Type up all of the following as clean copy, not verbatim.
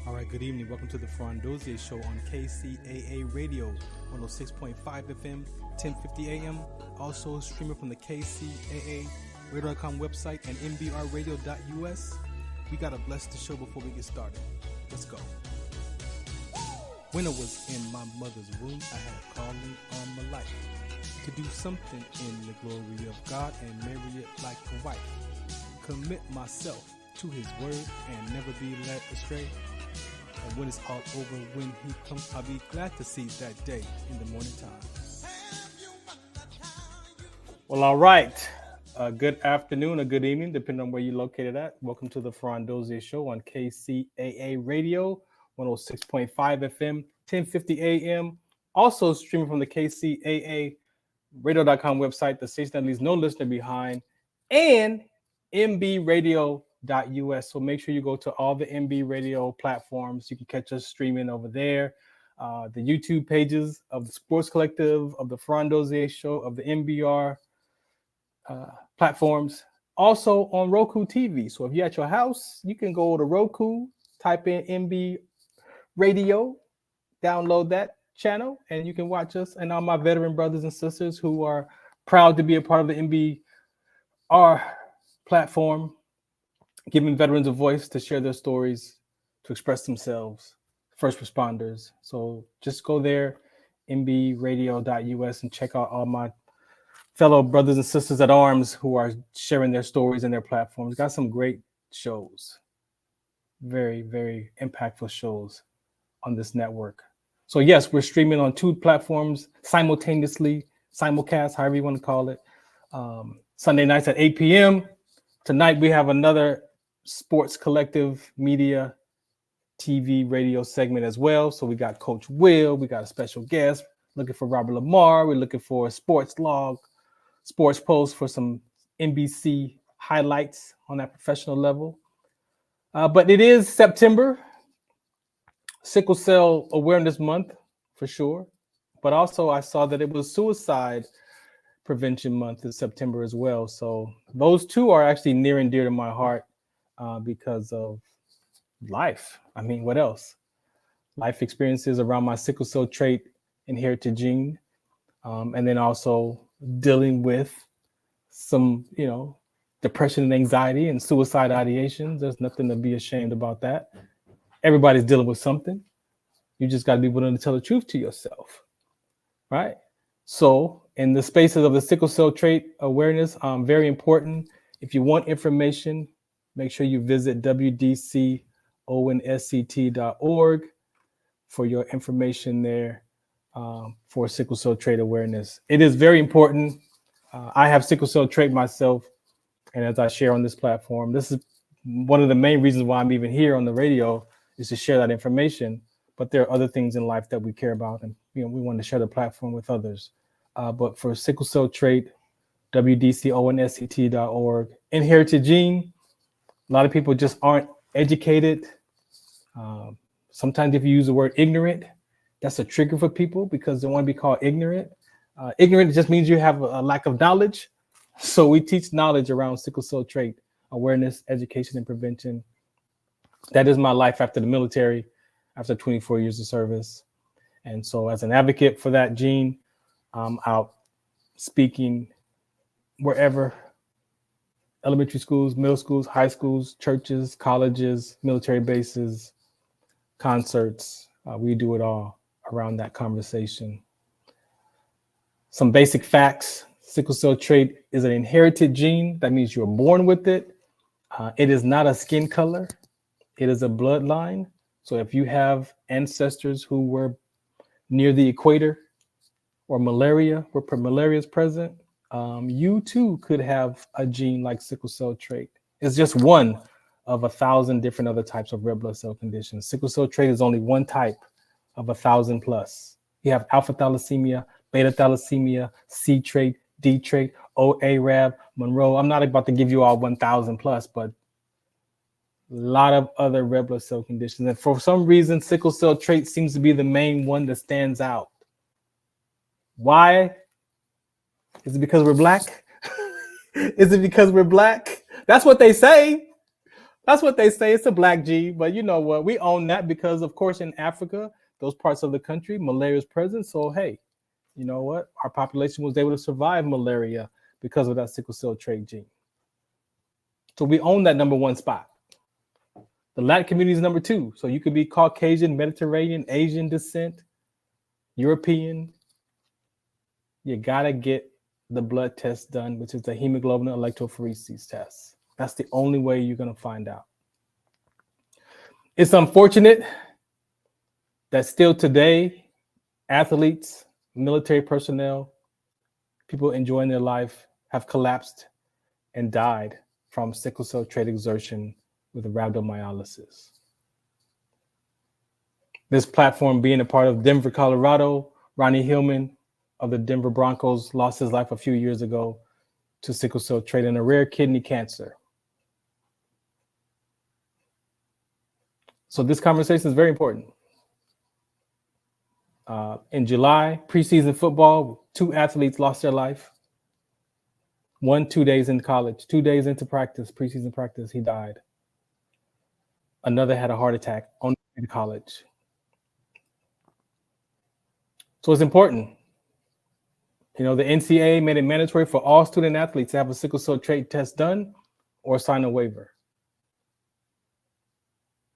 All right, good evening. Welcome to the Farron Dozier Show on KCAA Radio, 106.5 FM, 1050 AM. Also streaming from the KCAA Radio.com website and MBRadio.us. We got to bless the show before we get started. Let's go. When I was in my mother's womb, I had a calling on my life to do something in the glory of God and marry it like a wife. Commit myself to his word and never be led astray. And when it's all over, when he comes, I'll be glad to see that day in the morning time. Well, all right. Good afternoon or good evening, depending on where you're located at. Welcome to the Farron Dozier Show on KCAA Radio, 106.5 FM, 1050 AM. Also streaming from the KCAA Radio.com website, the station that leaves no listener behind, and MBRadio.us. So make sure you go to all the MB Radio platforms. You can catch us streaming over there. The YouTube pages of the Sports Collective, of the Farron Dozier Show, of the MBR platforms. Also on Roku TV. So if you're at your house, you can go to Roku, type in MB Radio, download that channel, and you can watch us and all my veteran brothers and sisters who are proud to be a part of the MBR platform, giving veterans a voice to share their stories, to express themselves, first responders. So just go there, MBRadio.us, and check out all my fellow brothers and sisters at arms who are sharing their stories and their platforms. Got some great shows, very, very impactful shows on this network. So yes, we're streaming on two platforms simultaneously, simulcast, however you want to call it. Sunday nights at 8 p.m. Tonight we have another Sports Collective Media TV radio segment as well. So we got Coach Will, we got a special guest, looking for Robert Lamar, we're looking for Sportslog, SportsPulse for some NBC highlights on that professional level. But it is September, Sickle Cell Awareness Month for sure. But also I saw that it was Suicide Prevention Month in September as well. So those two are actually near and dear to my heart because of life. I mean, what else? Life experiences around my sickle cell trait inherited gene. And then also dealing with some, depression and anxiety and suicide ideations. There's nothing to be ashamed about that. Everybody's dealing with something. You just got to be willing to tell the truth to yourself, right? So in the spaces of the sickle cell trait awareness, very important. If you want information, make sure you visit wdconsct.org for your information there for sickle cell trait awareness. It is very important. I have sickle cell trait myself, and as I share on this platform, this is one of the main reasons why I'm even here on the radio, is to share that information. But there are other things in life that we care about, and we want to share the platform with others. But for sickle cell trait, wdconsct.org. Inherited gene, a lot of people just aren't educated. Sometimes if you use the word ignorant, that's a trigger for people because they want to be called ignorant. Ignorant just means you have a lack of knowledge. So we teach knowledge around sickle cell trait awareness, education, and prevention. That is my life after the military, after 24 years of service. And so as an advocate for that gene, I'm out speaking wherever, elementary schools, middle schools, high schools, churches, colleges, military bases, concerts. We do it all around that conversation. Some basic facts. Sickle cell trait is an inherited gene. That means you're born with it. It is not a skin color. It is a bloodline. So if you have ancestors who were near the equator or malaria, where malaria is present, you too could have a gene like sickle cell trait. It's just one of 1,000 different other types of red blood cell conditions. Sickle cell trait is only one type of 1,000 plus. You have alpha thalassemia, beta thalassemia, C trait, D trait, OARAB, Monroe. I'm not about to give you all 1,000 plus, but a lot of other red blood cell conditions. And for some reason, sickle cell trait seems to be the main one that stands out. Why? Is it because we're black? Is it because we're black? That's what they say. That's what they say. It's a black G, but you know what? We own that because, of course, in Africa, those parts of the country, malaria is present. So, hey, you know what? Our population was able to survive malaria because of that sickle cell trait gene. So we own that number one spot. The Latin community is number two. So you could be Caucasian, Mediterranean, Asian descent, European. You got to get the blood test done, which is the hemoglobin electrophoresis test. That's the only way you're going to find out. It's unfortunate that still today, athletes, military personnel, people enjoying their life have collapsed and died from sickle cell trait exertion with rhabdomyolysis. This platform being a part of Denver, Colorado, Ronnie Hillman of the Denver Broncos lost his life a few years ago to sickle cell trait and a rare kidney cancer. So this conversation is very important. In July, preseason football, 2 athletes lost their life. One 2 days in college, 2 days into practice, preseason practice, he died. Another had a heart attack on in college. So it's important. You know, the NCAA made it mandatory for all student athletes to have a sickle cell trait test done or sign a waiver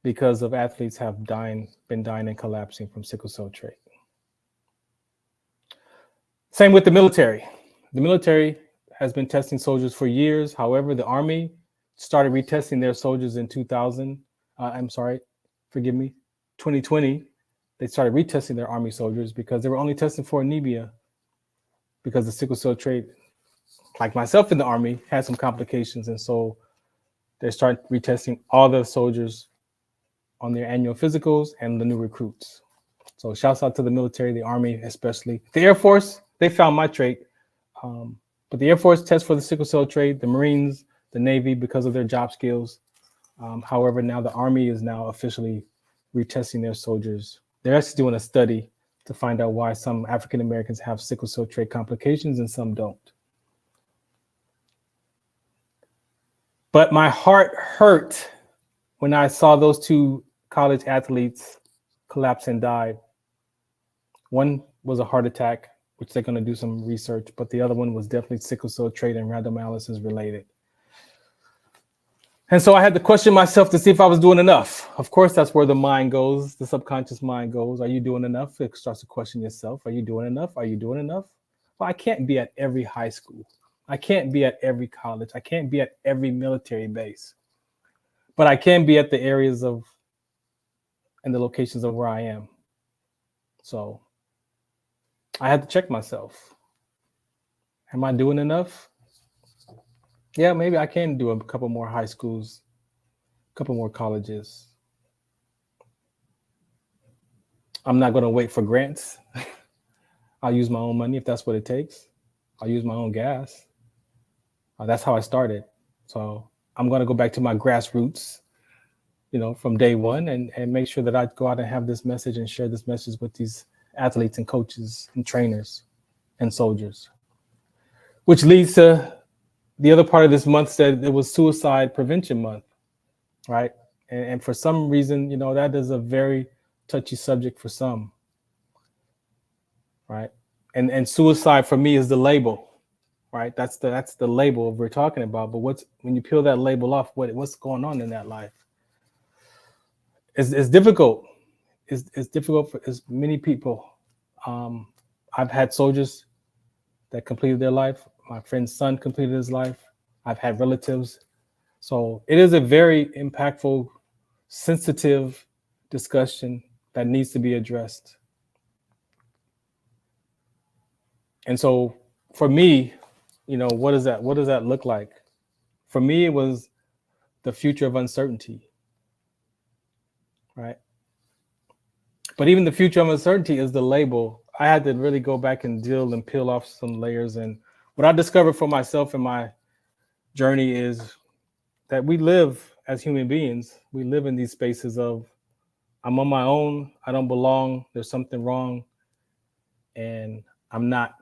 because of athletes have been dying and collapsing from sickle cell trait. Same with the military. The military has been testing soldiers for years. However, the Army started retesting their soldiers in 2020. They started retesting their Army soldiers because they were only testing for anemia because the sickle cell trait, like myself in the Army, had some complications. And so they started retesting all the soldiers on their annual physicals and the new recruits. So shouts out to the military, the Army especially. The Air Force, they found my trait. But the Air Force tests for the sickle cell trait, the Marines, the Navy, because of their job skills. However, now the Army is now officially retesting their soldiers. They're actually doing a study to find out why some African Americans have sickle cell trait complications and some don't. But my heart hurt when I saw those 2 college athletes collapse and die. One was a heart attack, which they're going to do some research, but the other one was definitely sickle cell trait and rhabdomyolysis related. And so I had to question myself to see if I was doing enough. Of course, that's where the mind goes, the subconscious mind goes. Are you doing enough? It starts to question yourself. Are you doing enough? Are you doing enough? Well, I can't be at every high school. I can't be at every college. I can't be at every military base. But I can be at the areas of and the locations of where I am. So I had to check myself. Am I doing enough? Yeah, maybe I can do a couple more high schools, a couple more colleges. I'm not going to wait for grants. I'll use my own money if that's what it takes. I'll use my own gas. That's how I started. So I'm going to go back to my grassroots, you know, from day one and make sure that I go out and have this message and share this message with these athletes and coaches and trainers and soldiers. Which leads to the other part of this month said it was Suicide Prevention Month, right? And for some reason, you know, that is a very touchy subject for some, right? And suicide for me is the label, right? That's the label we're talking about. But when you peel that label off, what's going on in that life? It's difficult. It's difficult for as many people. I've had soldiers that completed their life. My friend's son completed his life. I've had relatives. So it is a very impactful, sensitive discussion that needs to be addressed. And so for me, you know, what does that look like? For me, it was the future of uncertainty, right? But even the future of uncertainty is the label. I had to really go back and deal and peel off some layers. And what I discovered for myself in my journey is that we live as human beings. We live in these spaces of, I'm on my own, I don't belong, there's something wrong, and I'm not,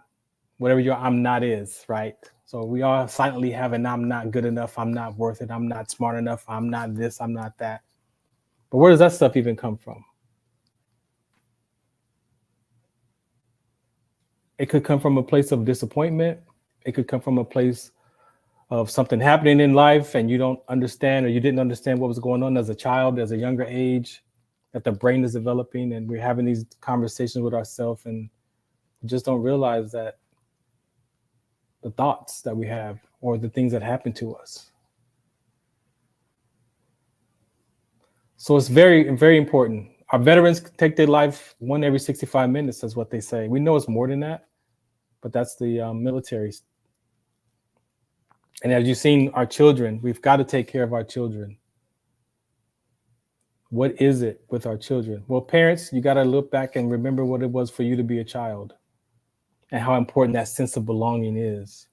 whatever your I'm not is, right? So we all silently have an I'm not good enough, I'm not worth it, I'm not smart enough, I'm not this, I'm not that. But where does that stuff even come from? It could come from a place of disappointment. It could come from a place of something happening in life and you don't understand, or you didn't understand what was going on as a child, as a younger age, that the brain is developing, and we're having these conversations with ourselves and we just don't realize that the thoughts that we have or the things that happen to us. So it's very, very important. Our veterans take their life one every 65 minutes, is what they say. We know it's more than that, but that's the military. And as you've seen, our children, we've got to take care of our children. What is it with our children? Well, parents, you got to look back and remember what it was for you to be a child and how important that sense of belonging is.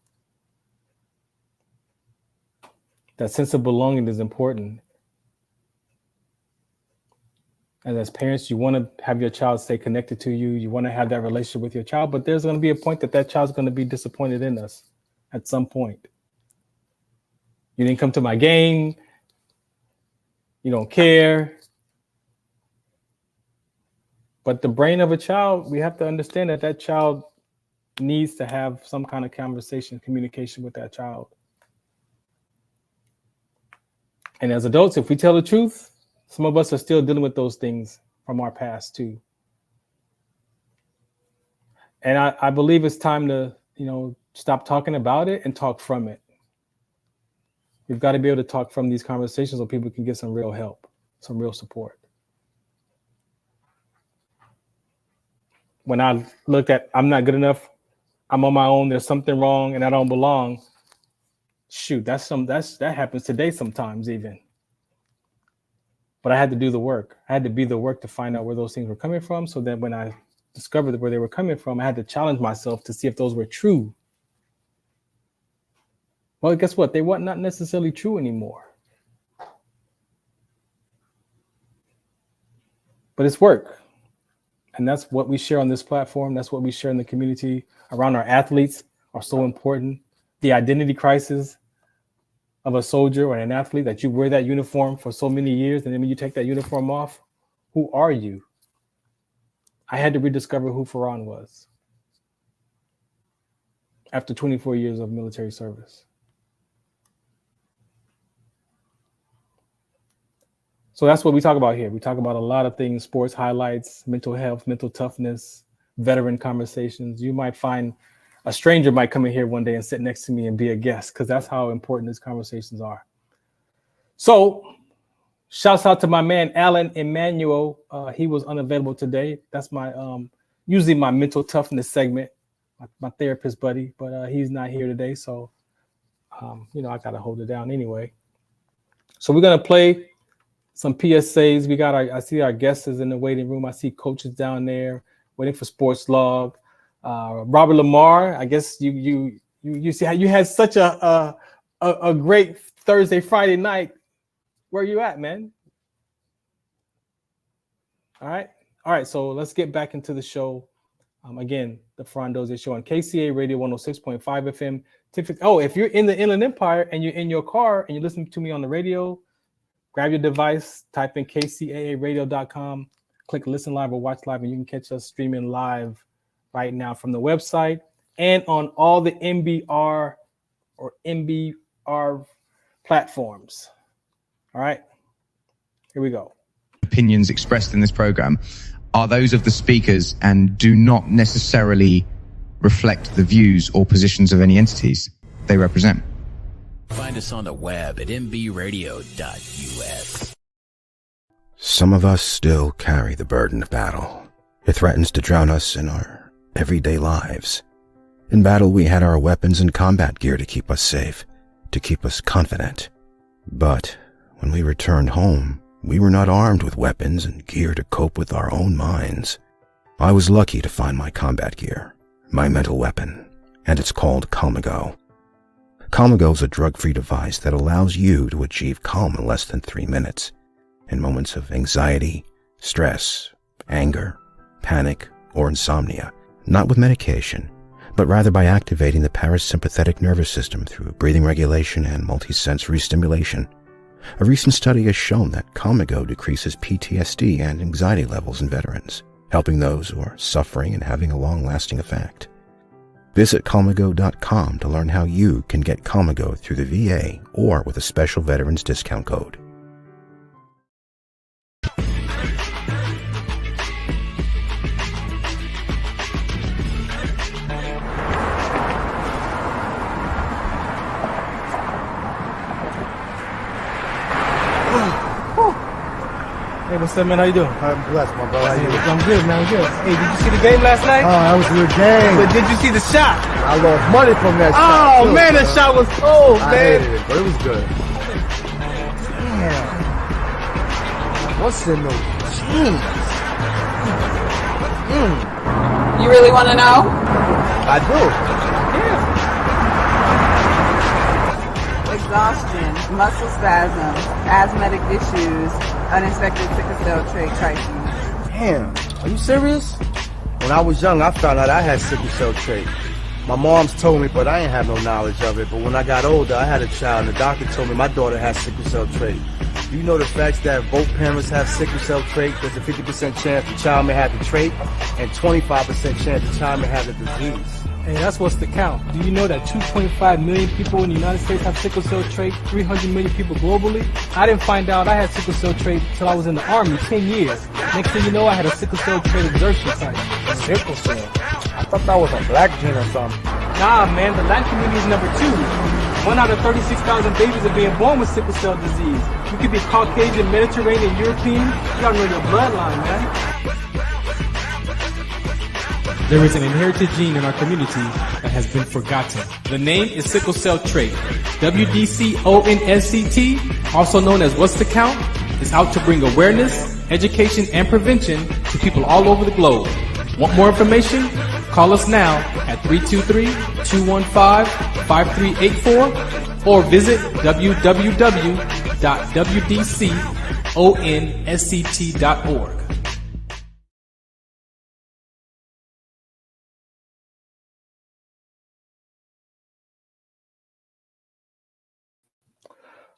That sense of belonging is important. And as parents, you want to have your child stay connected to you. You want to have that relationship with your child, but there's going to be a point that child's going to be disappointed in us at some point. You didn't come to my game. You don't care. But the brain of a child, we have to understand that child needs to have some kind of conversation, communication with that child. And as adults, if we tell the truth, some of us are still dealing with those things from our past too. And I believe it's time to, stop talking about it and talk from it. We've got to be able to talk from these conversations so people can get some real help, some real support. When I looked at, I'm not good enough, I'm on my own, there's something wrong and I don't belong. Shoot, that happens today sometimes even. But I had to do the work. I had to be the work to find out where those things were coming from, so that when I discovered where they were coming from, I had to challenge myself to see if those were true. Well, guess what? They were not necessarily true anymore. But it's work. And that's what we share on this platform. That's what we share in the community around our athletes are so important. The identity crisis of a soldier or an athlete, that you wear that uniform for so many years, and then when you take that uniform off, who are you? I had to rediscover who Farron was after 24 years of military service. So that's what we talk about here. We talk about a lot of things: sports highlights, mental health, mental toughness, veteran conversations. You might find a stranger might come in here one day and sit next to me and be a guest, because that's how important these conversations are. So shouts out to my man, Alan Emmanuel. He was unavailable today. That's my usually my mental toughness segment, my therapist buddy, but he's not here today. So, I got to hold it down anyway. So we're going to play some PSAs. I see our guests is in the waiting room. I see coaches down there waiting for Sportslog. Robert Lamar, I guess you see how you had such a great Thursday, Friday night. Where are you at, man? All right. So let's get back into the show. Again, the Farron Dozier Show on KCA Radio 106.5 FM. If you're in the Inland Empire and you're in your car and you're listening to me on the radio, grab your device, type in kcaaradio.com, click listen live or watch live, and you can catch us streaming live right now from the website and on all the MBR or MBR platforms. All right, here we go. Opinions expressed in this program are those of the speakers and do not necessarily reflect the views or positions of any entities they represent. Find us on the web at MBRadio.us. Some of us still carry the burden of battle. It threatens to drown us in our everyday lives. In battle, we had our weapons and combat gear to keep us safe, to keep us confident. But when we returned home, we were not armed with weapons and gear to cope with our own minds. I was lucky to find my combat gear, my mental weapon, and it's called Calmago. Calmago is a drug-free device that allows you to achieve calm in less than 3 minutes in moments of anxiety, stress, anger, panic, or insomnia. Not with medication, but rather by activating the parasympathetic nervous system through breathing regulation and multisensory stimulation. A recent study has shown that Comigo decreases PTSD and anxiety levels in veterans, helping those who are suffering and having a long-lasting effect. Visit Comigo.com to learn how you can get Comigo through the VA or with a special veterans discount code. Hey, what's up, man? How you doing? I'm blessed, my brother. How you doing? I'm good, man. I'm good. Hey, did you see the game last night? Oh, that was a good game. But did you see the shot? I lost money from that shot. Oh, man, that shot was cold, I man. hated it, but it was good. Damn. What's in those jeans? You really want to know? I do. Exhaustion, muscle spasms, asthmatic issues, unexpected sickle cell trait crises. Damn. Are you serious? When I was young, I found out I had sickle cell trait. My mom's told me, but I ain't have no knowledge of it. But when I got older, I had a child, and the doctor told me my daughter has sickle cell trait. Do you know the facts that both parents have sickle cell trait? There's a 50% chance the child may have the trait, and 25% chance the child may have the disease. Hey, that's what's the count. Do you know that 2.5 million people in the United States have sickle cell trait, 300 million people globally? I didn't find out I had sickle cell trait until I was in the Army, 10 years. Next thing you know, I had a sickle cell trait exertion site. Sickle cell? I thought that was a black gene or something. Nah, man, the Latin community is number 2. 1 out of 36,000 babies are being born with sickle cell disease. You could be Caucasian, Mediterranean, European. You gotta know your bloodline, man. There is an inherited gene in our community that has been forgotten. The name is sickle cell trait. WDCONSCT, also known as What's the Count, is out to bring awareness, education, and prevention to people all over the globe. Want more information? Call us now at 323-215-5384 or visit www.wdconsct.org.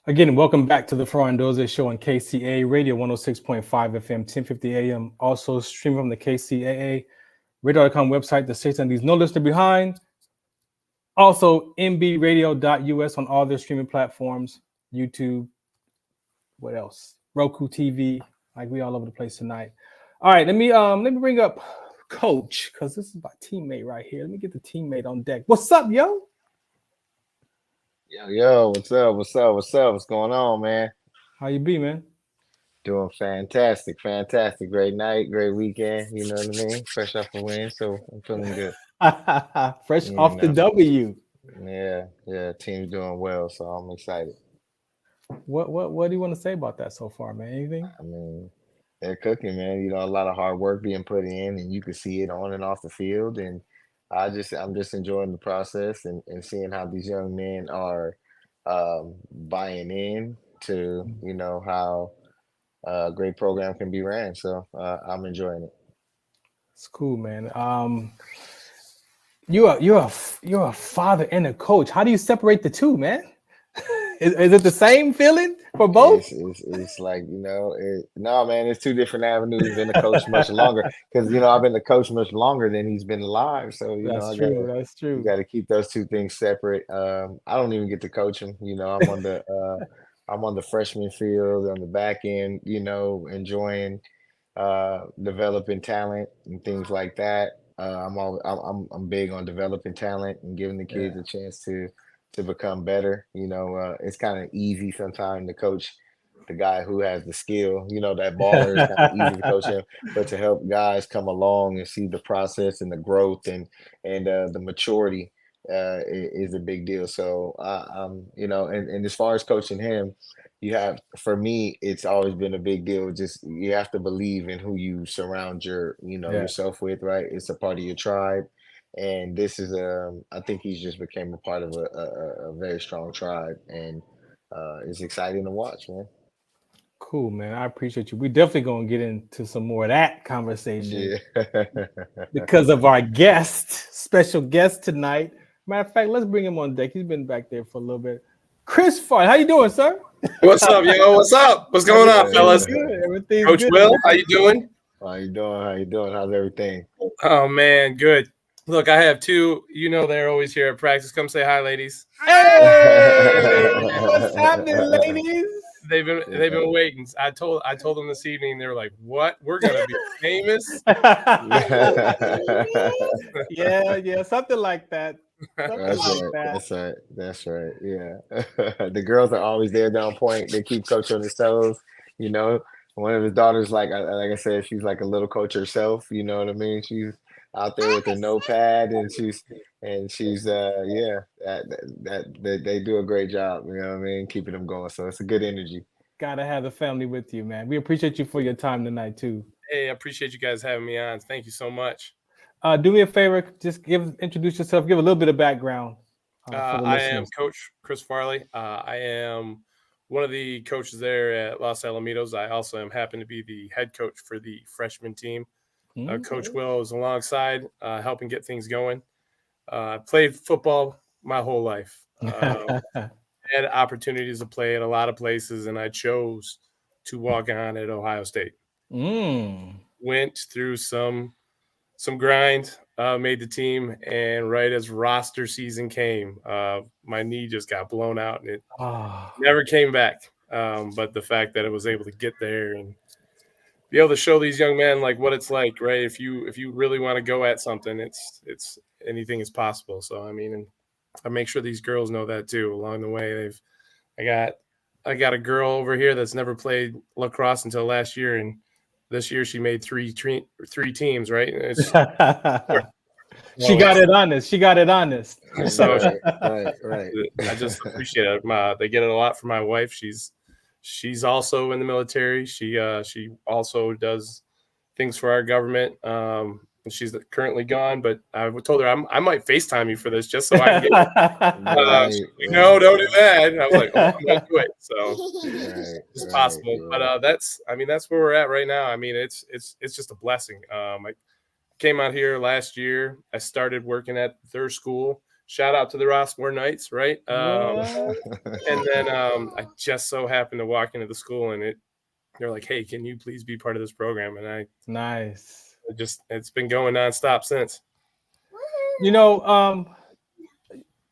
Again, welcome back to the Farron Dozier Show on KCAA Radio 106.5 FM, 1050 AM. Also stream from the KCAA radio.com website, the station leaves no listener behind. Also, MBRadio.us on all their streaming platforms, YouTube, what else? Roku TV, like we all over the place tonight. All right, let me bring up Coach, because this is my teammate right here. Let me get the teammate on deck. What's up, yo? Yo, what's up? What's going on, man? How you be, man? Doing fantastic. Great night, great weekend. You know what I mean? Fresh off a win, so I'm feeling good. Fresh off the W. Yeah. Team's doing well, so I'm excited. What do you want to say about that so far, man? Anything? I mean, they're cooking, man. You know, a lot of hard work being put in, and you can see it on and off the field. And I'm just enjoying the process and seeing how these young men are buying in to, you know, how a great program can be ran. So I'm enjoying it. It's cool, man. You're a father and a coach. How do you separate the two, man? Is it the same feeling for both? It's like, you know, no, man, it's two different avenues. Been a coach much longer because, you know, I've been a coach much longer than he's been alive. So, you That's know, true. That's true. You got to keep those two things separate. I don't even get to coach him. You know, I'm on the freshman field on the back end, you know, enjoying developing talent and things like that. I'm big on developing talent and giving the kids a chance to become better. You know, it's kind of easy sometimes to coach the guy who has the skill. You know, that baller is kind of easy to coach him, but to help guys come along and see the process and the growth and the maturity is a big deal. So you know, and as far as coaching him, for me, it's always been a big deal. Just you have to believe in who you surround yourself with, right? It's a part of your tribe. And this is I think he's just became a part of a very strong tribe, and it's exciting to watch, man. Cool, man. I appreciate you. We're definitely going to get into some more of that conversation because of our special guest tonight. Matter of fact, let's bring him on deck. He's been back there for a little bit. Chris Farley, how you doing, sir? What's up, yo? What's up? What's going on, fellas? Good. Everything's Coach good, Will, man. how you doing? How you doing? How you doing? How's everything? Oh, man, good. Look, I have two. You know they're always here at practice. Come say hi, ladies. Hey, what's happening, ladies? They've been waiting. I told them this evening. They were like, "What? We're gonna be famous?" yeah, something like that. That's right. Yeah. The girls are always there down point. They keep Coach on his toes. You know, one of his daughters, like I said, she's like a little coach herself. You know what I mean? She's out there with a notepad, and she's they do a great job. You know what I mean? Keeping them going. So it's a good energy. Gotta have the family with you, man. We appreciate you for your time tonight too. Hey, I appreciate you guys having me on. Thank you so much. Do me a favor, just introduce yourself, give a little bit of background. I am Coach Chris Farley. I am one of the coaches there at Los Alamitos. I also happen to be the head coach for the freshman team. Coach Will is alongside, helping get things going. I played football my whole life. Had opportunities to play at a lot of places, and I chose to walk on at Ohio State. Went through some grind, made the team, and right as roster season came, my knee just got blown out, and it never came back. But the fact that I was able to get there and be able to show these young men like what it's like, right? If you really want to go at something, it's anything is possible. So I mean, and I make sure these girls know that too. Along the way, I got a girl over here that's never played lacrosse until last year, and this year she made three teams, right? She got it honest. So right. I just appreciate it. They get it a lot from my wife. She's also in the military. She also does things for our government. And she's currently gone, but I told her I might FaceTime you for this just so I can get no, don't do that. And I was like, oh, I'm gonna do it. So it's possible. But that's where we're at right now. I mean, it's just a blessing. I came out here last year. I started working at their school. Shout out to the Rossmore Knights, right? And then I just so happened to walk into the school, and they're like, hey, can you please be part of this program? And it's been going nonstop since. You know,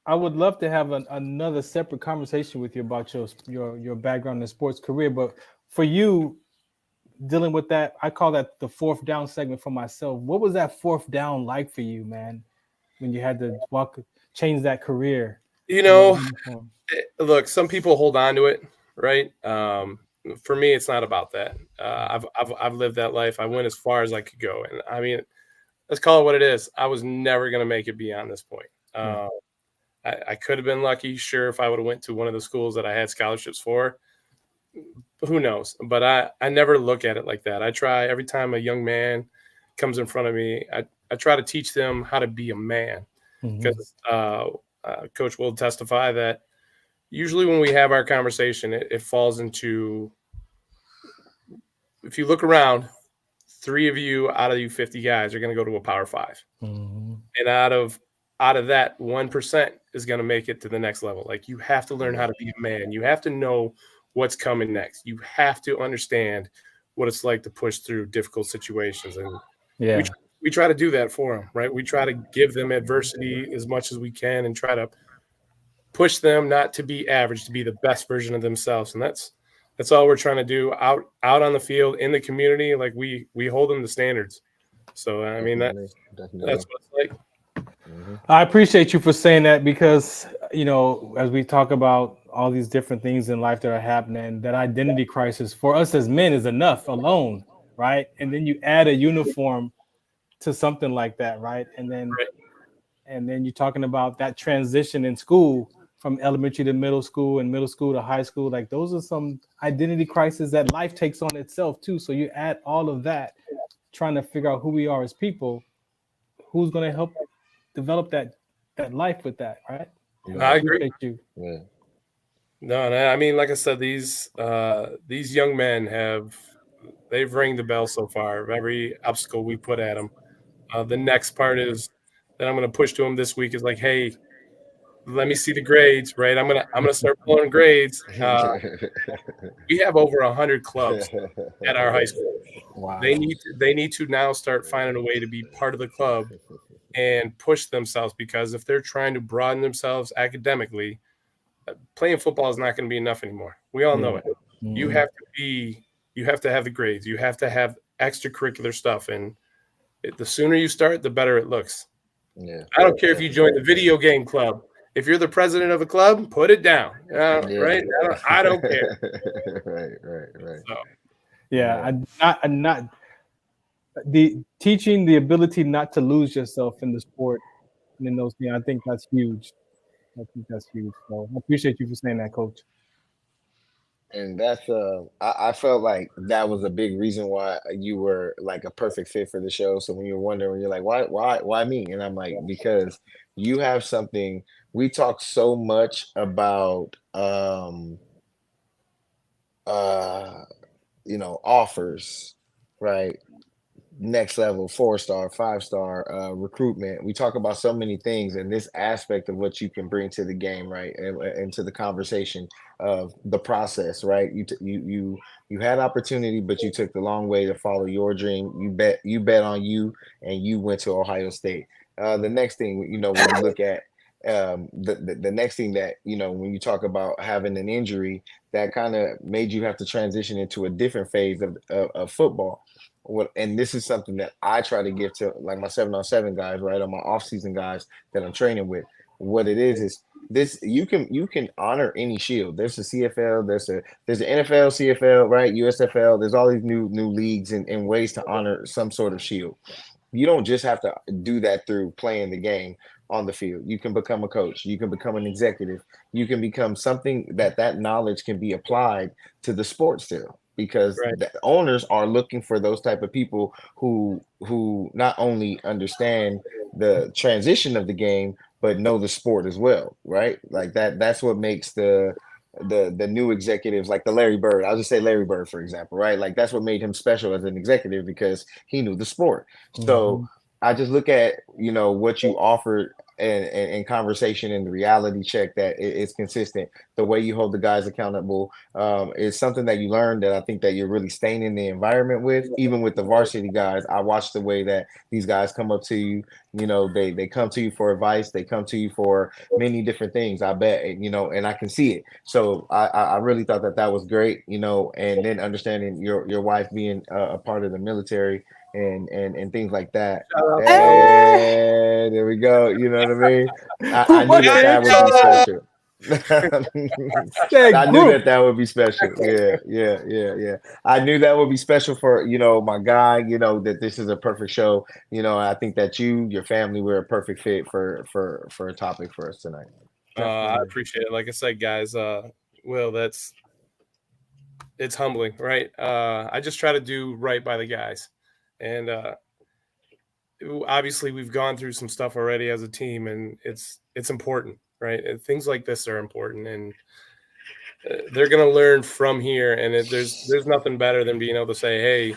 I would love to have another separate conversation with you about your background in sports career, but for you dealing with that, I call that the fourth down segment for myself. What was that fourth down like for you, man, when you had to change that career? You know, look, some people hold on to it, right? For me, it's not about that. I've lived that life. I went as far as I could go, and I mean, let's call it what it is. I was never going to make it beyond this point. I could have been lucky, sure, if I would have went to one of the schools that I had scholarships for. Who knows? But I never look at it like that. I try every time a young man comes in front of me, I try to teach them how to be a man, because Coach will testify that usually when we have our conversation, it falls into, if you look around, 3 of you out of you 50 guys are going to go to a Power 5. And out of that, 1% is going to make it to the next level. Like, you have to learn how to be a man. You have to know what's coming next. You have to understand what it's like to push through difficult situations. And we try to do that for them, right? We try to give them adversity as much as we can and try to push them not to be average, to be the best version of themselves. And that's all we're trying to do out on the field, in the community. Like, we hold them to standards. So, I mean, that's what it's like. I appreciate you for saying that, because, you know, as we talk about all these different things in life that are happening, that identity crisis for us as men is enough alone, right? And then you add a uniform to something like that, right? And then you're talking about that transition in school from elementary to middle school and middle school to high school. Like, those are some identity crises that life takes on itself too. So you add all of that, trying to figure out who we are as people, who's going to help develop that life with that, right? I agree. You. No, I mean, like I said, these young men they've rang the bell so far of every obstacle we put at them. The next part is that I'm going to push to them this week is like, hey, let me see the grades, right? I'm gonna start pulling grades. We have over 100 clubs at our high school. Wow. They need to now start finding a way to be part of the club and push themselves, because if they're trying to broaden themselves academically, playing football is not going to be enough anymore. We all know it. Mm-hmm. You have to have the grades. You have to have extracurricular stuff, and the sooner you start, the better it looks. Yeah. I don't care if you join the video game club. If you're the president of a club, put it down. Right? I don't care. Right. So, I'm not teaching the ability not to lose yourself in the sport and in those things. I think that's huge. So I appreciate you for saying that, Coach. And that's I felt like that was a big reason why you were like a perfect fit for the show. So when you're wondering, you're like, why me? And I'm like, because you have something. We talk so much about offers, right? Next level, 4-star, 5-star recruitment. We talk about so many things, and this aspect of what you can bring to the game, right, and to the conversation of the process, right? You had opportunity, but you took the long way to follow your dream. You bet on you, and you went to Ohio State. The next thing, when you look at the next thing that when you talk about having an injury that kind of made you have to transition into a different phase of football. And this is something that I try to give to like my 7-on-7 guys, right, or my off-season guys that I'm training with. What it is this: you can honor any shield. There's a CFL, there's the NFL, CFL, right, USFL. There's all these new leagues and ways to honor some sort of shield. You don't just have to do that through playing the game on the field. You can become a coach. You can become an executive. You can become something that knowledge can be applied to the sport still, because the owners are looking for those type of people who not only understand the transition of the game, but know the sport as well, right? Like that's what makes the new executives, like the Larry Bird. I'll just say Larry Bird, for example, right? Like that's what made him special as an executive, because he knew the sport. So I just look at, what you offered and conversation and the reality check that it's consistent. The way you hold the guys accountable is something that you learned that I think that you're really staying in the environment with. Even with the varsity guys, I watch the way that these guys come up to you. They come to you for advice. They come to you for many different things, I bet, and I can see it. So I really thought that was great, and then understanding your wife being a part of the military and things like that. Hey, there we go. You know what I mean? I knew that would be special. I knew that would be special. Yeah. I knew that would be special for my guy. That this is a perfect show. I think that your family were a perfect fit for a topic for us tonight. I appreciate it. Like I said, guys, Will, it's humbling, right? I just try to do right by the guys. And obviously we've gone through some stuff already as a team, and it's important, right? And things like this are important, and they're going to learn from here. And there's nothing better than being able to say, hey,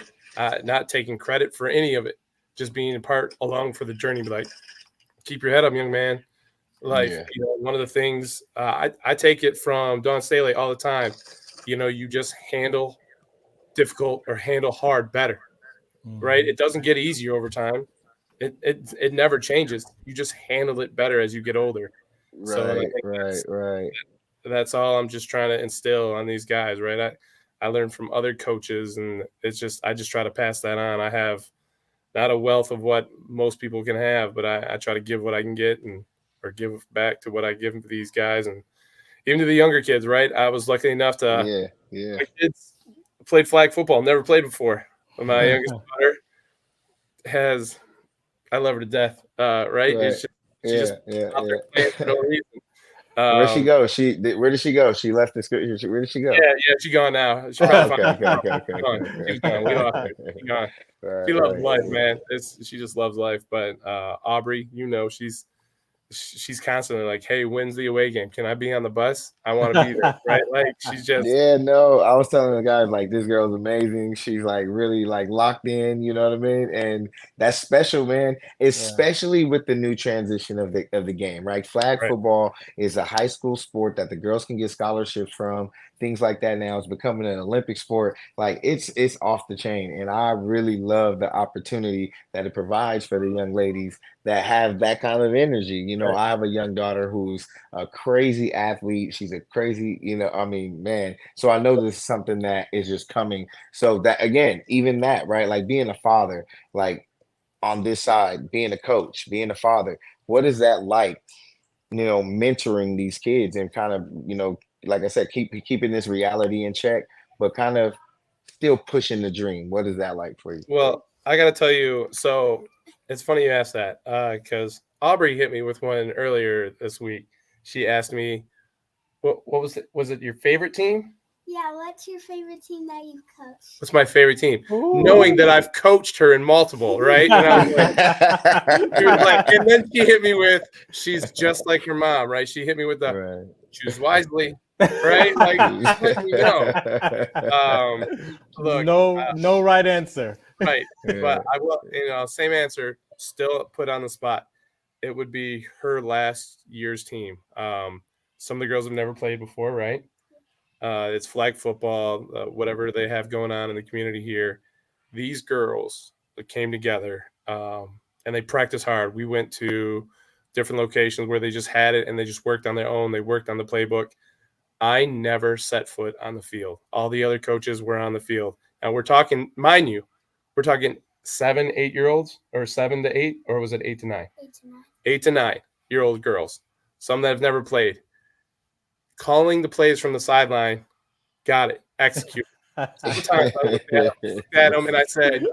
not taking credit for any of it, just being a part along for the journey. Be like, keep your head up, young man. Like, one of the things I take it from Don Staley all the time, you just handle difficult or handle hard better. Right? It doesn't get easier over time. It never changes. You just handle it better as you get older. Right. That's all I'm just trying to instill on these guys, right? I learned from other coaches, and I just try to pass that on. I have not a wealth of what most people can have, but I try to give what I can get or give back to what I give to these guys, and even to the younger kids, right? I was lucky enough to my kids played flag football, never played before. My youngest daughter I love her to death. Right? It's just, she's out there playing for no reason. Where'd she go? Where did she go? She left the school. Where did she go? Yeah, she's gone now. She's probably okay. She's gone. We lost her. She's gone. She loves life, man. She just loves life. But Aubrey, she's she's constantly like, hey, when's the away game? Can I be on the bus? I want to be there, right? Like, she's just Yeah, no, I was telling the guys like this girl's amazing. She's like really like locked in, you know what I mean? And that's special, man. Especially with the new transition of the game, right? Flag football is a high school sport that the girls can get scholarships from, things like that. Now it's becoming an Olympic sport. Like it's off the chain. And I really love the opportunity that it provides for the young ladies that have that kind of energy. You know, I have a young daughter who's a crazy athlete. She's a crazy, you know, I mean, man. So I know this is something that is just coming. So that, again, even that, right? Like being a father, like on this side, being a coach, being a father, what is that like, you know, mentoring these kids and kind of, you know, like I said, keeping this reality in check, but kind of still pushing the dream. What is that like for you? Well, I got to tell you, so it's funny you asked that because Aubrey hit me with one earlier this week. She asked me, what was it? Was it your favorite team? Yeah, what's your favorite team that you've coached? What's my favorite team? Ooh. Knowing that I've coached her in multiple, right? And I was like, and then she hit me with, she's just like her mom, right? She hit me with the choose wisely, right? Like, you know. Look, no right answer. Right. But I will, you know, same answer, still put on the spot. It would be her last year's team. Some of the girls have never played before, right? It's flag football, whatever they have going on in the community here. These girls that came together and they practiced hard. We went to different locations where they just had it and they just worked on their own. They worked on the playbook. I never set foot on the field. All the other coaches were on the field. And we're talking, mind you, we're talking 7, 8-year-olds or 7 to 8, or was it 8 to 9? 8 to 9. 8 to 9-year-old girls, some that have never played. Calling the plays from the sideline, got it, execute. Sometimes I looked at them and I said,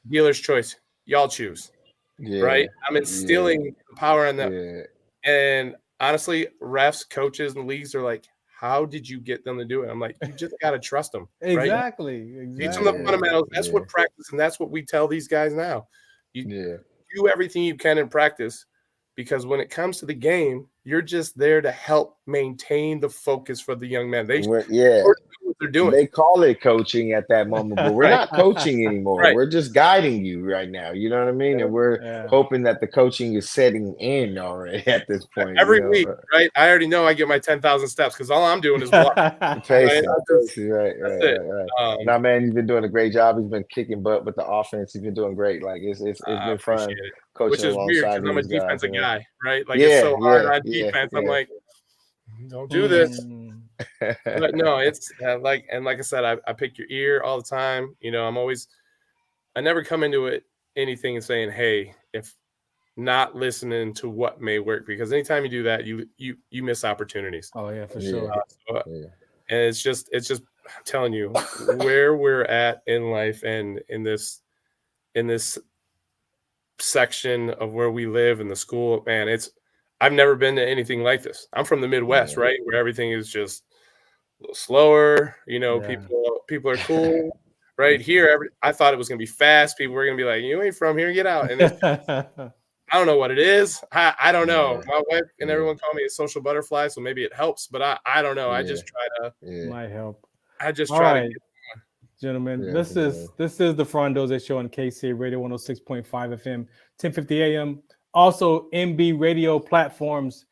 dealer's choice, y'all choose, right? I'm instilling power on them. And honestly, refs, coaches, and leagues are like, how did you get them to do it? I'm like, you just got to trust them. Exactly. Right? Teach them the fundamentals. That's what practice, and that's what we tell these guys now. You do everything you can in practice, because when it comes to the game, you're just there to help maintain the focus for the young men. They what they're doing. They call it coaching at that moment, but we're not coaching anymore. We're just guiding you right now. You know what I mean? And we're hoping that the coaching is setting in already at this point. Every week, right? I already know I get my 10,000 steps because all I'm doing is walking. Right. Now, man, you've been doing a great job. He's been kicking butt with the offense. He's been doing great. Like it's been fun coaching, which is weird because I'm a defensive guy, right? Like it's so hard on defense. I'm like, don't do this. But no, it's like I said, I pick your ear all the time. You know, I never come into anything and saying, hey, if not listening to what may work, because anytime you do that, you miss opportunities. Oh yeah, for sure. And it's just I'm telling you where we're at in life and in this section of where we live in the school, man, I've never been to anything like this. I'm from the Midwest, right? Where everything is just a little slower. You know, people are cool. Right here, I thought it was going to be fast. People were going to be like, you ain't from here, get out. And I don't know what it is. I don't know. My wife and everyone call me a social butterfly, so maybe it helps, but I don't know. I just try to. Might help. I just try to. Gentlemen, this is the Farron Dozier Show on KC Radio 106.5 FM, 1050 AM. Also, MBRadio platforms,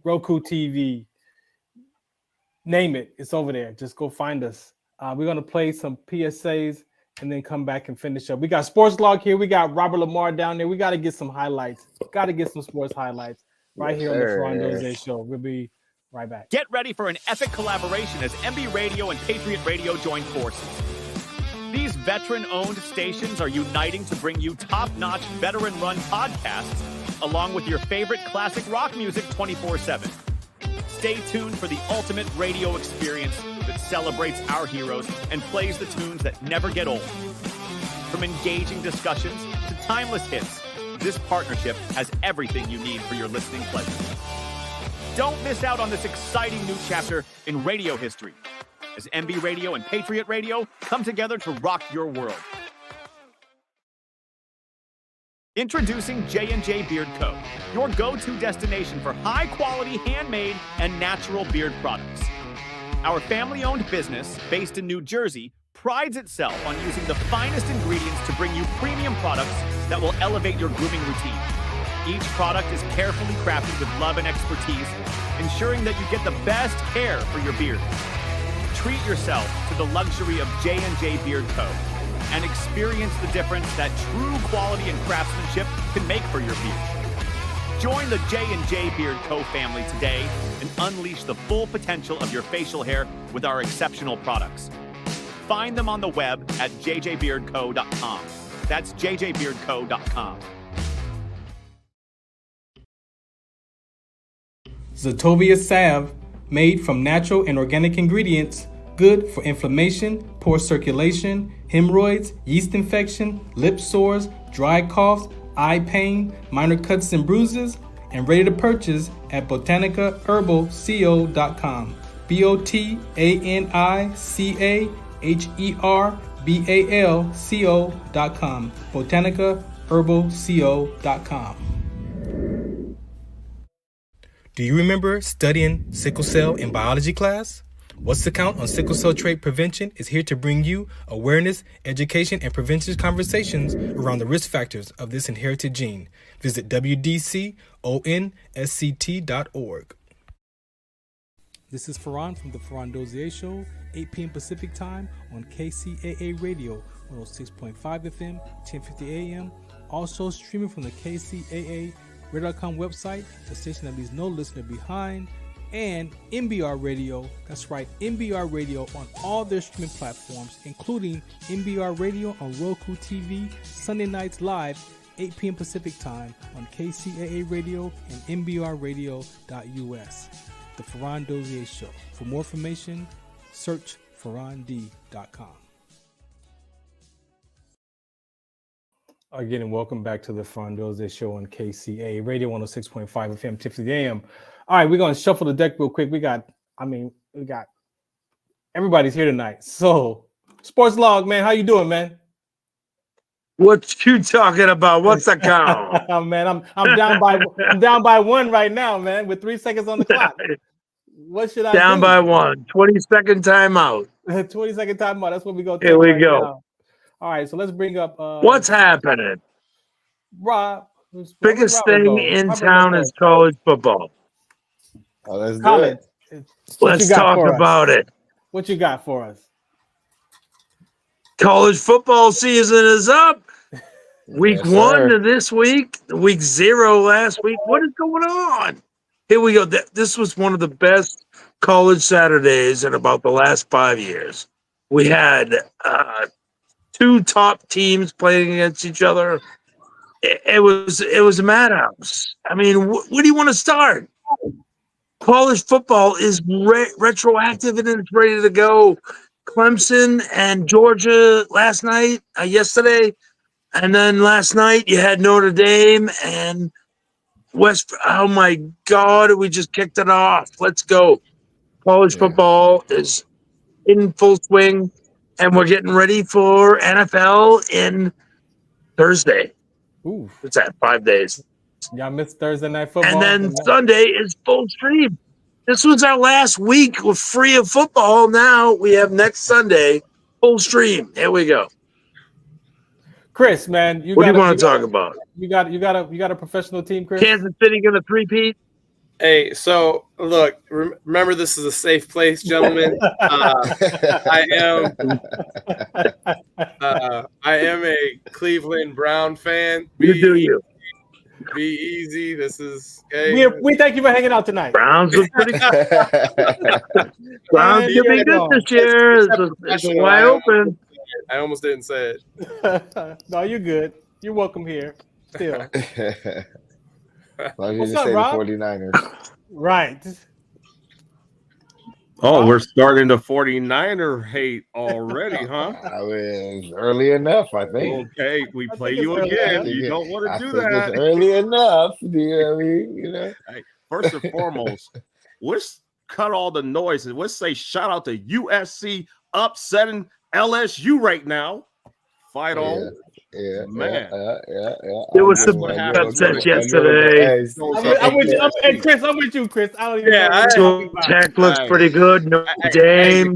Roku TV, name it. It's over there. Just go find us. We're going to play some PSAs and then come back and finish up. We got Sportslog here. We got Robert Lamar down there. We got to get some highlights. Got to get some sports highlights right here on the Farron Dozier Show. We'll be right back. Get ready for an epic collaboration as MBRadio and Patriot Radio join forces. These veteran-owned stations are uniting to bring you top-notch, veteran-run podcasts, along with your favorite classic rock music 24/7. Stay tuned for the ultimate radio experience that celebrates our heroes and plays the tunes that never get old. From engaging discussions to timeless hits, this partnership has everything you need for your listening pleasure. Don't miss out on this exciting new chapter in radio history, as MBRadio and Patriot Radio come together to rock your world. Introducing J&J Beard Co., your go-to destination for high-quality handmade and natural beard products. Our family-owned business, based in New Jersey, prides itself on using the finest ingredients to bring you premium products that will elevate your grooming routine. Each product is carefully crafted with love and expertise, ensuring that you get the best care for your beard. Treat yourself to the luxury of J&J Beard Co. and experience the difference that true quality and craftsmanship can make for your beard. Join the J&J Beard Co. family today and unleash the full potential of your facial hair with our exceptional products. Find them on the web at jjbeardco.com. That's jjbeardco.com. Zetovia salve, made from natural and organic ingredients, good for inflammation, poor circulation, hemorrhoids, yeast infection, lip sores, dry coughs, eye pain, minor cuts and bruises, and ready to purchase at botanicaherbalco.com. BOTANICAHERBALCO.com. botanicaherbalco.com. Do you remember studying sickle cell in biology class? What's the Count on Sickle Cell Trait Prevention is here to bring you awareness, education, and prevention conversations around the risk factors of this inherited gene. Visit wdconsct.org. This is Farron from the Farron Dozier Show, 8 p.m. Pacific Time on KCAA Radio, 106.5 FM, 1050 AM. Also streaming from the KCAA Radio.com website, the station that leaves no listener behind, and MBRadio. That's right, MBRadio on all their streaming platforms, including MBRadio on Roku TV, Sunday nights live, 8 p.m. Pacific Time on KCAA Radio and MBRadio.us. The Farron Dozier Show. For more information, search farrond.com. Again, and welcome back to the Farron Dozier Show on KCAA Radio 106.5 FM, 1050 AM. All right, we're going to shuffle the deck real quick. We got everybody's here tonight. So, Sportslog, man, how you doing, man? What you talking about? What's the count? Man, I'm down by one right now, man, with 3 seconds on the clock. What should I down do? by one. 20-second timeout. 20-second timeout. That's what we're going to Here we go. Now. All right, so let's bring up what's happening? Rob. Biggest thing in town is college football. Oh, let's do it. Let's talk about it. What you got for us? College football season is up. Week 1 to this week, week 0 last week. What is going on? Here we go. This was one of the best college Saturdays in about the last 5 years. We had 2 top teams playing against each other. It was a madhouse. I mean, where do you want to start? College football is retroactive and it's ready to go. Clemson and Georgia yesterday, and then last night you had Notre Dame and West. Oh my God, we just kicked it off. Let's go. College football is in full swing, and we're getting ready for NFL in Thursday. Ooh. What's that? 5 days. Y'all missed Thursday night football. And then Sunday is full stream. This was our last week free of football. Now we have next Sunday full stream. Here we go. Chris, man, what do you want to talk about? You got a professional team, Chris? Kansas City going to three-peat? Hey, so look, remember this is a safe place, gentlemen. I am a Cleveland Brown fan. You. Be easy. This is we thank you for hanging out tonight. Browns are pretty good. Browns should be good this year. It's wide open. I almost didn't say it. No, you're good. You're welcome here. Still. Well, you What's just up, say Rob? the 49ers. Right. Oh, we're starting the 49er hate already, huh? I mean, early enough, I think. Okay, we play you again. You don't want to do that. It's early enough. You know. Hey, first and foremost, let's cut all the noise and let's say shout out to USC upsetting LSU right now. Fight on. Man. There was some upsets yesterday. I'm with you. Hey, Chris, I'm with you, Chris. I don't even know. Tech looks pretty good. Notre Dame.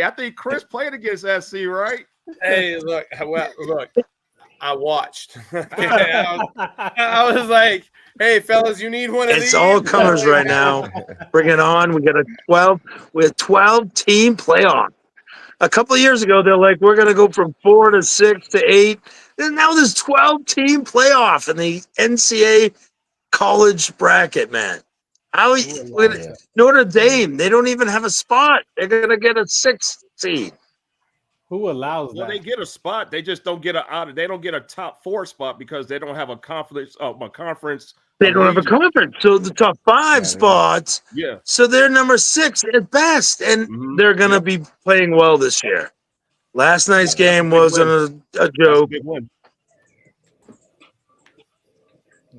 I think Chris played against SC, right? Hey, look, I watched. I was like, hey, fellas, you need one of these? It's all comers right now. Bring it on. We got a 12-team playoff. A couple of years ago, they're like, we're going to go from 4 to 6 to 8. And now there's 12-team playoff in the NCAA college bracket, man. Notre Dame, they don't even have a spot. They're going to get a 6th seed. Who allows that? Well, they get a spot. They just don't get they don't get a top 4 spot because they don't have a conference. They don't have a conference. So the top 5 spots. Yeah. So they're number 6 at best, and they're going to be playing well this year. Last night's game wasn't a joke.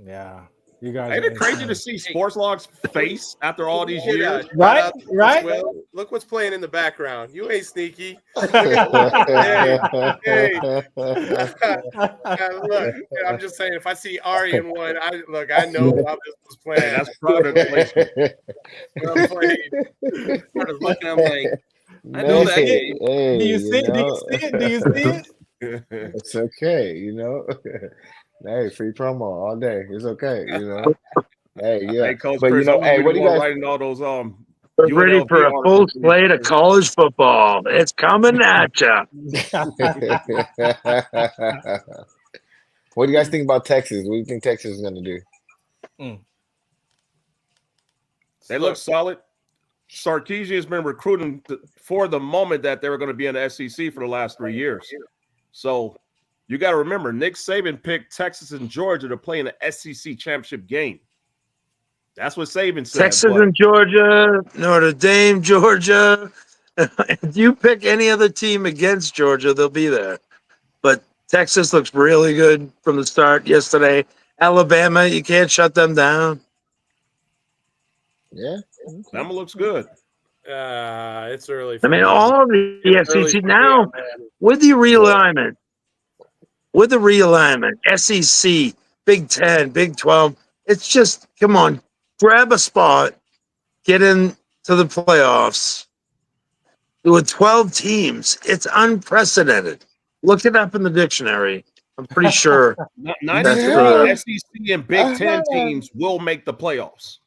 Yeah. You guys. Ain't it crazy to see Sportslog's face after all these years? Right? Look what's playing in the background. You ain't sneaky. Look, I'm just saying, if I see Ari in one, I know how this was playing. That's product placement. I'm playing. I'm like, I know that game. Hey, do you see it? Do you see it? It's okay, Hey, free promo all day. It's okay, Hey, yeah. Hey, Coach but Chris, hey, what do you guys writing all those We're ready for a full slate of college football. It's coming at you. What do you guys think about Texas? What do you think Texas is going to do? They look solid. Sarkisian has been recruiting for the moment that they were going to be in the SEC for the last 3 years. So you got to remember, Nick Saban picked Texas and Georgia to play in the SEC championship game. That's what Saban said. Texas and Georgia, Notre Dame, Georgia. If you pick any other team against Georgia, they'll be there. But Texas looks really good from the start yesterday. Alabama, you can't shut them down. Yeah. Alabama looks good. It's early. All of the SEC now with the realignment. SEC, Big 10, Big 12. It's just, come on, grab a spot, get into the playoffs. With 12 teams, it's unprecedented. Look it up in the dictionary. I'm pretty sure. 93 SEC and Big 10 teams will make the playoffs.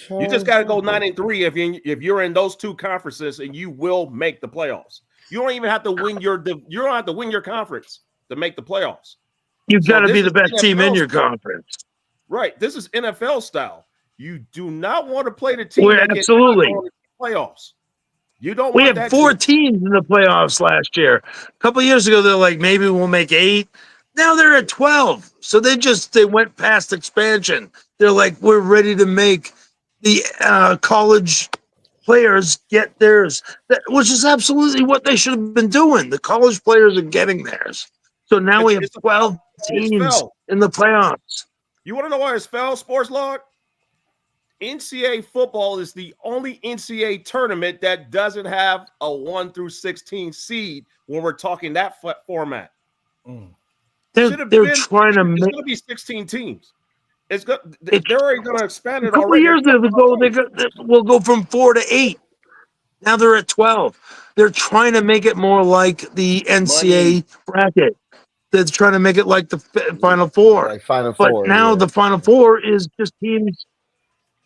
You just got to go 9-3 if you're in those 2 conferences, and you will make the playoffs. You don't even have to win your conference to make the playoffs. You've got to be the best team in your conference. Right. This is NFL style. You do not want to play the team that absolutely gets playoffs. You don't. We had 4 teams in the playoffs last year. A couple of years ago, they're like, maybe we'll make 8. Now they're at 12. So they went past expansion. They're like, we're ready to make the college players get theirs, which is absolutely what they should have been doing. The college players are getting theirs. So now we have 12 teams in the playoffs. You want to know why it's fell, Sportslog? NCAA football is the only NCAA tournament that doesn't have a 1 through 16 seed when we're talking that format. They're trying to make. It's going to be 16 teams. They're already going to expand it. A couple of years ago, we'll go from 4 to 8. Now they're at 12. They're trying to make it more like the NCAA bracket. They're trying to make it like the Final Four. Like Final but Four, now the Final Four is just teams.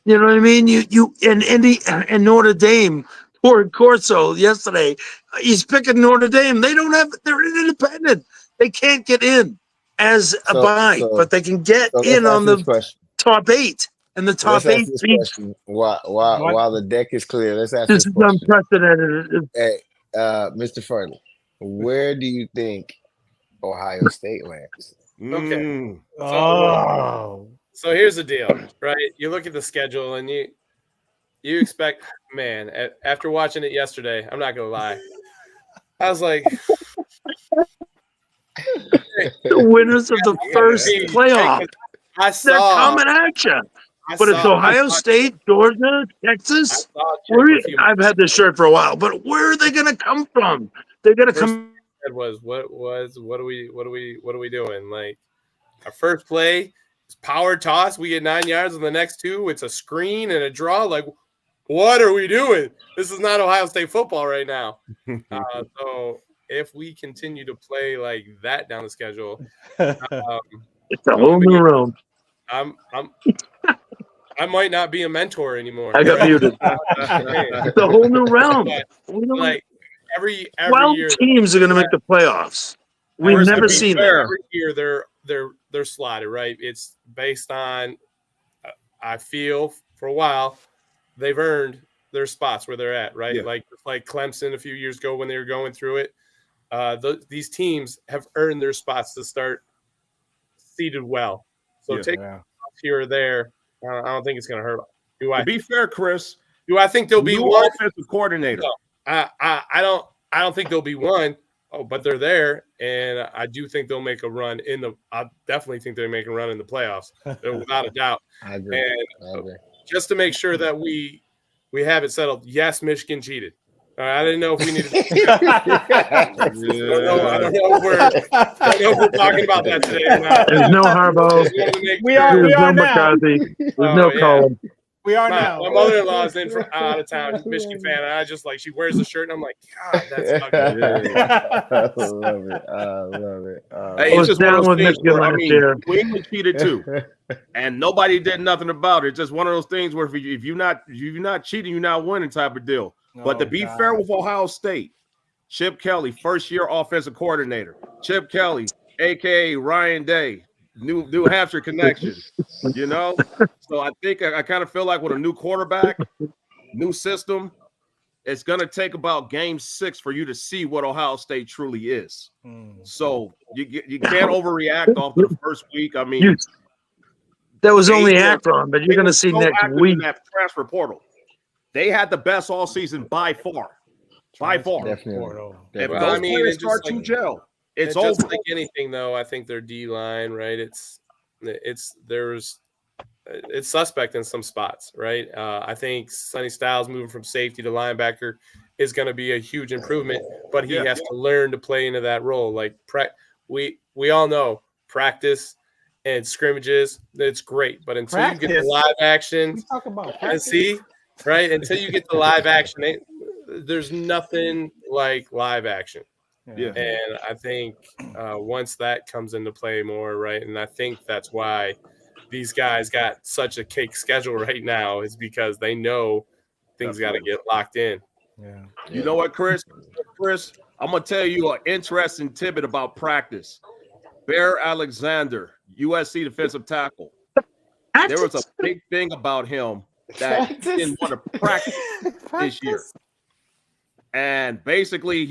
You know what I mean? You and Notre Dame. Poor Corso yesterday. He's picking Notre Dame. They're independent. They can't get in as a bye, but they can get in on the top 8. And the top 8 teams. While the deck is clear, let's ask this this question. Is unprecedented. Hey, Mr. Farley, where do you think Ohio State lands? Okay. So here's the deal, right? You look at the schedule and you expect, man, after watching it yesterday, I'm not gonna lie, I was like, the winners of the first playoff. They're coming at you. But it's Ohio State, Georgia, Texas. I've had this shirt for a while, but where are they going to come from? They're going to come said was, what are we doing? Like, our first play is power toss. We get 9 yards on the next two. It's a screen and a draw. Like, what are we doing? This is not Ohio State football right now. So if we continue to play like that down the schedule, it's a whole new realm. I might not be a mentor anymore. I got muted. It's a whole new realm. Like every 12 year, teams are going to make the playoffs. We've never seen that. Every year they're slotted, right? It's based on. I feel for a while they've earned their spots where they're at, right? Yeah. Like Clemson a few years ago when they were going through it. These teams have earned their spots to start seeded well. So take here or there. I don't think it's going to hurt. To be fair, Chris, do I think there'll be one offensive coordinator? No, I don't think there'll be one. Oh, but they're there, and I do think they'll make a run I definitely think they'll make a run in the playoffs, without a doubt. I agree. And just to make sure that we have it settled, yes, Michigan cheated. I didn't know if we needed. I don't know if we're talking about that today. There's no Harbaugh. We are There's no now. McCarthy. There's no Colin. We are now. My mother-in-law's in from out of town. She's a Michigan fan. And I just she wears the shirt, and I'm like, God, that's ugly. I love it. I love it. It's just one of those things where, last year. New England cheated too, and nobody did nothing about it. It's just one of those things where if you're not cheating, you're not winning type of deal. But to be fair with Ohio State, Chip Kelly, first-year offensive coordinator. Chip Kelly, a.k.a. Ryan Day, New Hampshire connection, you know? So I think I kind of feel like with a new quarterback, new system, it's going to take about game 6 for you to see what Ohio State truly is. So you can't overreact off the first week. I mean, that was only Akron, but you're going to see next week. That transfer portal. They had the best all season by far. By far. Definitely. If those players start to gel, it's over. Just like anything, though, I think their D-line, right? It's suspect in some spots, right? I think Sonny Styles moving from safety to linebacker is going to be a huge improvement, but he has to learn to play into that role. Like we all know practice and scrimmages, it's great, but until you get the live action, talk about and see. Right, until you get the live action, there's nothing like live action. Yeah, and I think once that comes into play more, right, and I think that's why these guys got such a cake schedule right now is because they know things got to get locked in. Yeah, you know what, Chris, I'm gonna tell you an interesting tidbit about practice. Bear Alexander, USC defensive tackle. There was a big thing about him that he didn't want to practice this year. And basically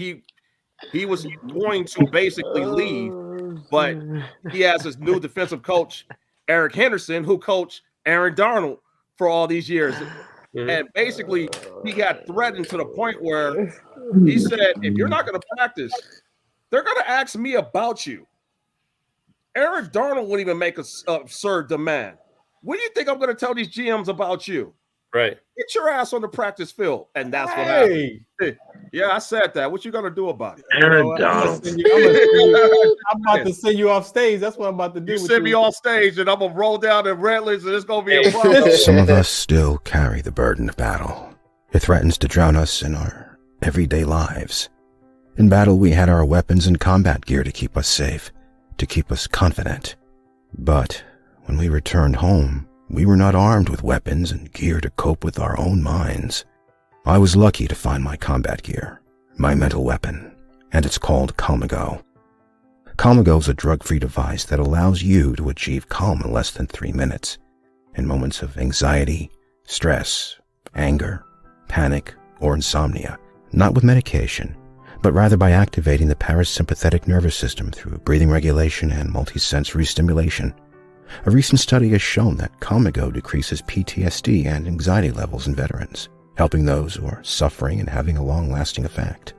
he was going to basically leave, but he has his new defensive coach, Eric Henderson, who coached Aaron Darnold for all these years. And basically he got threatened to the point where he said, if you're not going to practice, they're going to ask me about you. Aaron Darnold wouldn't even make an absurd demand. What do you think I'm going to tell these GMs about you? Right. Get your ass on the practice field. And that's what happened. Yeah, I said that. What you going to do about it? Aaron Donald. I'm about to send you off stage. That's what I'm about to do. You send me off stage and I'm going to roll down the Redlands and it's going to be a problem. Some of us still carry the burden of battle. It threatens to drown us in our everyday lives. In battle, we had our weapons and combat gear to keep us safe, to keep us confident. But when we returned home, we were not armed with weapons and gear to cope with our own minds. I was lucky to find my combat gear, my mental weapon, and it's called Calmago. Calmago is a drug-free device that allows you to achieve calm in less than 3 minutes in moments of anxiety, stress, anger, panic, or insomnia, not with medication, but rather by activating the parasympathetic nervous system through breathing regulation and multisensory stimulation. A recent study has shown that Calmago decreases PTSD and anxiety levels in veterans, helping those who are suffering and having a long-lasting effect.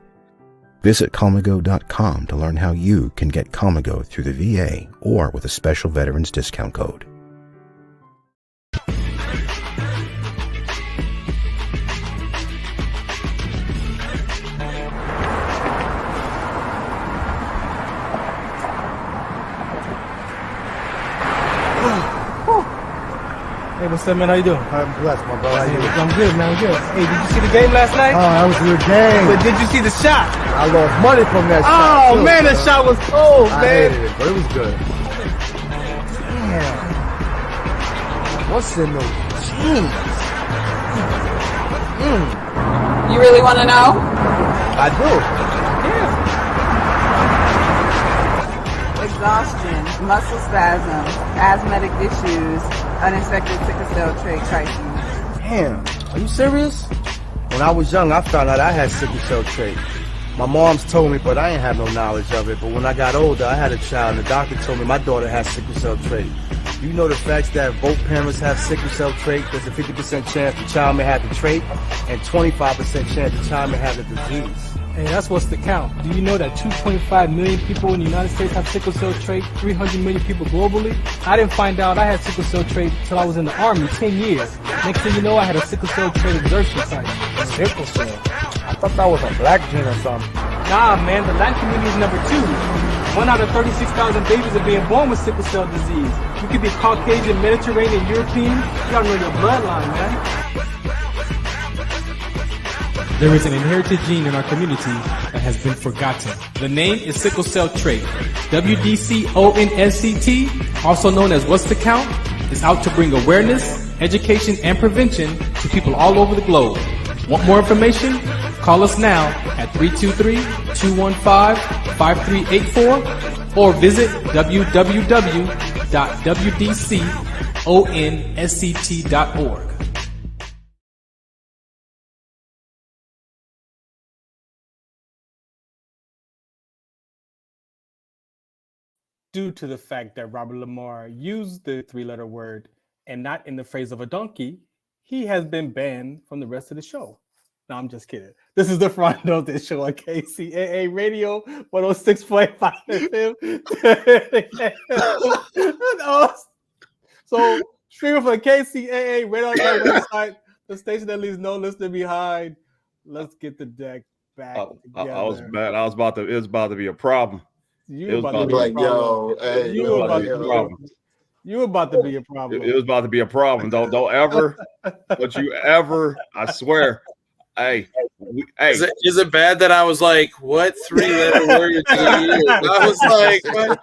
Visit Calmago.com to learn how you can get Calmago through the VA or with a special veterans discount code. Hey, what's up, man? How you doing? I'm blessed, my brother. How you doing? I'm good, man. I'm good. Hey, did you see the game last night? Oh, that was a good game. But did you see the shot? I lost money from that shot. Oh, man, that shot was cold, I man. hated it, but it was good. Damn. What's in those jeans? You really want to know? I do. Exhaustion, muscle spasm, asthmatic issues, unexpected sickle cell trait crises. Damn. Are you serious? When I was young, I found out I had sickle cell trait. My mom's told me, but I ain't have no knowledge of it. But when I got older, I had a child, and the doctor told me my daughter has sickle cell trait. You know the facts that both parents have sickle cell trait? There's a 50% chance the child may have the trait, and 25% chance the child may have the disease. Hey, that's what's the count. Do you know that 2.5 million people in the United States have sickle cell trait, 300 million people globally? I didn't find out I had sickle cell trait until I was in the Army, 10 years. Next thing you know, I had a sickle cell trait exertion site. Sickle cell? I thought that was a black gene or something. Nah, man, the Latin community is number 2. 1 out of 36,000 babies are being born with sickle cell disease. You could be Caucasian, Mediterranean, European. You gotta know your bloodline, man. There is an inherited gene in our community that has been forgotten. The name is sickle cell trait. WDCONSCT, also known as What's the Count, is out to bring awareness, education, and prevention to people all over the globe. Want more information? Call us now at 323-215-5384 or visit www.wdconsct.org. Due to the fact that Robert Lamar used the 3-letter word and not in the phrase of a donkey, he has been banned from the rest of the show. No, I'm just kidding. This is the Farron Dozier Show on KCAA Radio 106.5 FM. So, streaming from KCAA Radio on our website, the station that leaves no listener behind. Let's get the deck back together. I was mad. It was about to be a problem. You were about to be a problem. You were about to be a problem. It was about to be a problem. Don't ever, don't you ever, I swear. Hey. Is it bad that I was like, what 3-letter word do you use? I was like, what?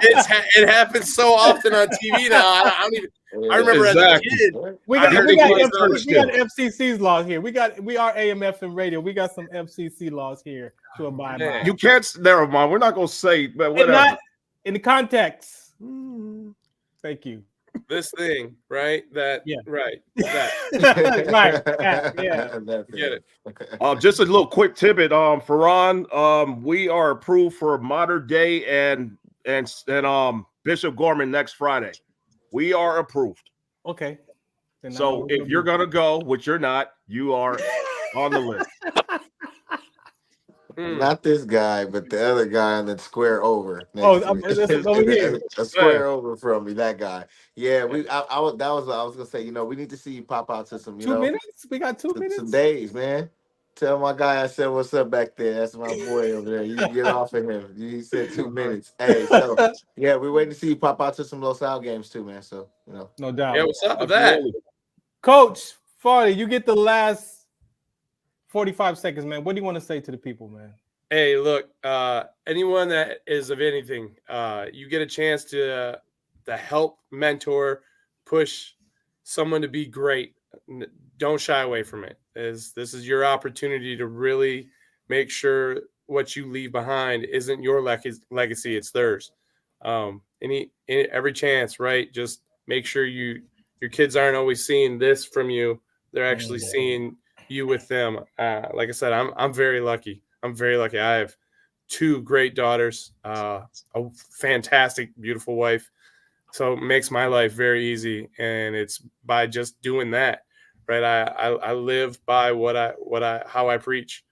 It happens so often on TV now. I don't even. I remember as a kid. We got FCC's laws here. We are AMF and radio. We got some FCC laws here to abide by. You can't. Never mind. We're not gonna say, but whatever. Not in the context. Thank you. This thing, right? That. Yeah. Right. That. Right. Yeah. Get it. Just a little quick tidbit. Farron, we are approved for Modern Day and Bishop Gorman next Friday. We are approved. Okay. So if you're gonna go, which you're not, you are on the list. Not this guy, but the other guy on the square over. Oh, that's over here. A square over from me, that guy. Yeah, I was gonna say, we need to see you pop out to some, 2 minutes. We got 2 minutes. Some days, man. Tell my guy I said what's up back there. That's my boy over there. You can get off of him. He said 2 minutes. Hey, so yeah, we're waiting to see you pop out to some Los Al games too, man. So no doubt. Yeah, what's up with that? Coach Farley, you get the last 45 seconds, man. What do you want to say to the people, man? Hey, look, anyone that is of anything, you get a chance to help, mentor, push someone to be great. Don't shy away from it. This is your opportunity to really make sure what you leave behind isn't your legacy, it's theirs. Every chance, right? Just make sure your kids aren't always seeing this from you. They're actually seeing you with them. Like I said, I'm very lucky. I'm very lucky. I have 2 great daughters, a fantastic, beautiful wife. So it makes my life very easy. And it's by just doing that, right? I live by how I preach.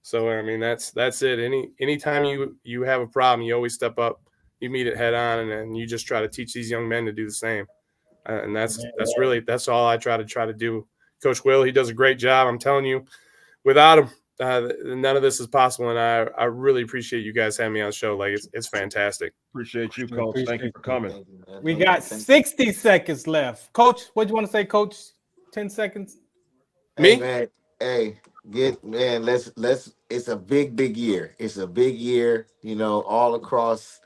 So, I mean, that's it. Anytime you have a problem, you always step up, you meet it head on, and you just try to teach these young men to do the same. And that's all I try to do. Coach Will, he does a great job. I'm telling you, without him, none of this is possible, and I really appreciate you guys having me on the show. Like it's fantastic. Appreciate you, Coach. Thank you for coming. We got 60 seconds left. Coach, what do you want to say, Coach? 10 seconds. Me? Man, let's it's a big year. It's a big year, all across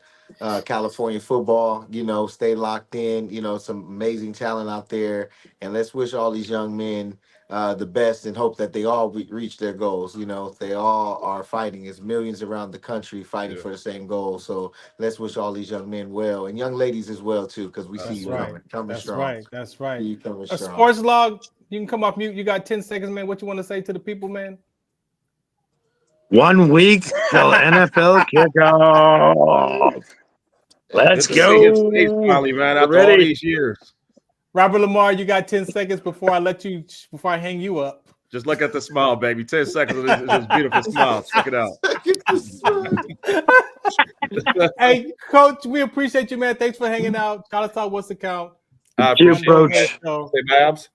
California football, stay locked in, some amazing talent out there. And let's wish all these young men the best and hope that they all reach their goals. They all are fighting. It's millions around the country fighting for the same goal. So let's wish all these young men well, and young ladies as well too, because we see you coming strong. That's right. You coming strong. Sportslog, you can come off mute. You got 10 seconds, man. What you want to say to the people, man? 1 week till NFL kickoff. Let's go. Finally, man, after all these years. Robert Lamar, you got 10 seconds before I hang you up. Just look at the smile, baby. 10 seconds of this beautiful smile. Check it out. Hey, Coach, we appreciate you, man. Thanks for hanging out. Shout out to What's the Count. Thank you, Coach. Say bye, Abs.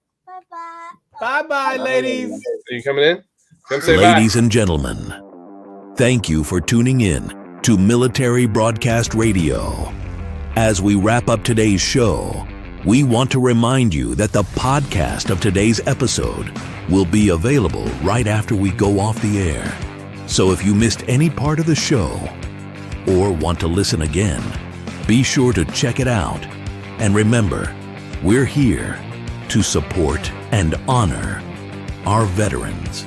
Bye-bye, ladies. Are you coming in? Come say bye. Ladies and gentlemen, thank you for tuning in to Military Broadcast Radio. As we wrap up today's show, we want to remind you that the podcast of today's episode will be available right after we go off the air. So if you missed any part of the show or want to listen again, be sure to check it out. And remember, we're here to support and honor our veterans.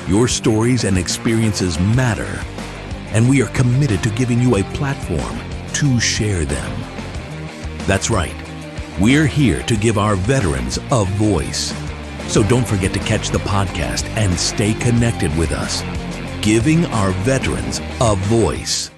Your stories and experiences matter, and we are committed to giving you a platform to share them. That's right. We're here to give our veterans a voice. So don't forget to catch the podcast and stay connected with us. Giving our veterans a voice.